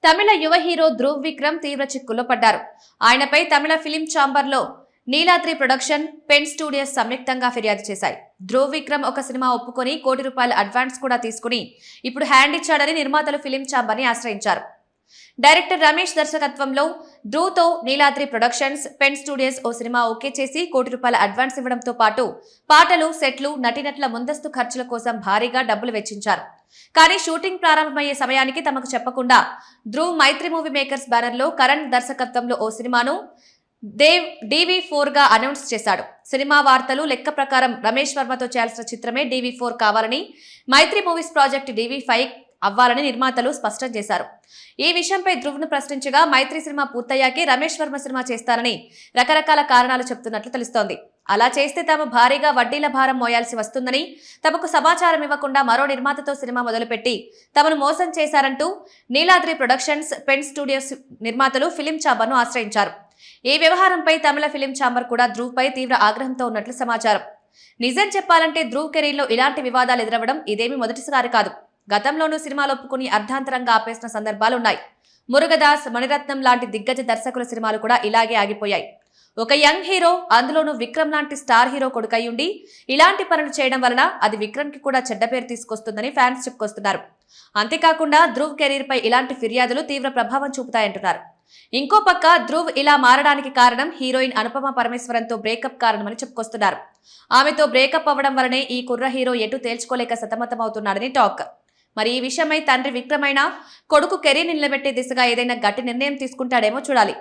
తమిళ యువ హీరో ధ్రువ్ విక్రమ్ తీవ్ర చిక్కుల్లో పడ్డారు. ఆయనపై తమిళ ఫిలిం ఛాంబర్లో నీలాద్రి ప్రొడక్షన్, పెన్ స్టూడియోస్ సంయుక్తంగా ఫిర్యాదు చేశాయి. ధ్రువ్ విక్రమ్ ఒక సినిమా ఒప్పుకొని ₹1 కోటి అడ్వాన్స్ కూడా తీసుకుని ఇప్పుడు హ్యాండ్ ఇచ్చాడని నిర్మాతలు ఫిలిం ఛాంబర్ని ఆశ్రయించారు. డైరెక్టర్ రమేష్ దర్శకత్వంలో ధ్రువ్తో నీలాద్రి ప్రొడక్షన్స్, పెన్ స్టూడియోస్ ఓ సినిమా ఓకే చేసి ₹1 కోటి అడ్వాన్స్ ఇవ్వడంతో పాటు పాటలు, సెట్లు, నటీనటుల ముందస్తు ఖర్చుల కోసం భారీగా డబ్బులు వెచ్చించారు. కానీ షూటింగ్ ప్రారంభమయ్యే సమయానికి తమకు చెప్పకుండా ధ్రువ్ మైత్రి మూవీ మేకర్స్ బ్యానర్లో కరణ్ దర్శకత్వంలో ఓ సినిమాను DV4 గా అనౌన్స్ చేశాడు. సినిమా వార్తలు లెక్క ప్రకారం రమేష్ వర్మతో చేయాల్సిన చిత్రమే DV4 కావాలని, మైత్రి మూవీస్ ప్రాజెక్ట్ DV5 అవ్వాలని నిర్మాతలు స్పష్టం చేశారు. ఈ విషయంపై ధ్రువ్ను ప్రశ్నించగా మైత్రి సినిమా పూర్తయ్యాకే రమేష్ వర్మ సినిమా చేస్తారని రకరకాల కారణాలు చెప్తున్నట్లు తెలుస్తోంది. అలా చేస్తే తాము భారీగా వడ్డీల భారం మోయాల్సి వస్తుందని, తమకు సమాచారం ఇవ్వకుండా మరో నిర్మాతతో సినిమా మొదలుపెట్టి తమను మోసం చేశారంటూ నీలాద్రి ప్రొడక్షన్స్, పెన్ స్టూడియోస్ నిర్మాతలు ఫిలిం ఛాంబర్ను ఆశ్రయించారు. ఈ వ్యవహారంపై తమిళ ఫిలిం ఛాంబర్ కూడా ధ్రువ్పై తీవ్ర ఆగ్రహంతో ఉన్నట్లు సమాచారం. నిజం చెప్పాలంటే ధ్రువ్ కెరీర్లో ఇలాంటి వివాదాలు ఎదురవ్వడం ఇదేమీ మొదటిసారి కాదు. గతంలోనూ సినిమాలు ఒప్పుకుని అర్ధాంతరంగా ఆపేసిన సందర్భాలున్నాయి. మురుగదాస్, మణిరత్నం లాంటి దిగ్గజ దర్శకుల సినిమాలు కూడా ఇలాగే ఆగిపోయాయి. ఒక యంగ్ హీరో, అందులోనూ విక్రమ్ లాంటి స్టార్ హీరో కొడుకయ్యుండి ఇలాంటి పనులు చేయడం వలన అది విక్రమ్ కి కూడా చెడ్డ పేరు తీసుకొస్తుందని ఫ్యాన్స్ చెప్పుకొస్తున్నారు. అంతేకాకుండా ధ్రువ్ కెరీర్ పై ఇలాంటి ఫిర్యాదులు తీవ్ర ప్రభావం చూపుతాయంటున్నారు. ఇంకో పక్క ధ్రువ్ ఇలా మారడానికి కారణం హీరోయిన్ అనుపమ పరమేశ్వరన్తో బ్రేకప్ కారణమని చెప్పుకొస్తున్నారు. ఆమెతో బ్రేకప్ అవ్వడం వలనే ఈ కుర్ర హీరో ఎటు తేల్చుకోలేక సతమతమవుతున్నాడని టాక్. మరి ఈ విషయమై తండ్రి విక్రమ్ అయినా కొడుకు కెరీర్ నిలబెట్టే దిశగా ఏదైనా గట్టి నిర్ణయం తీసుకుంటాడేమో చూడాలి.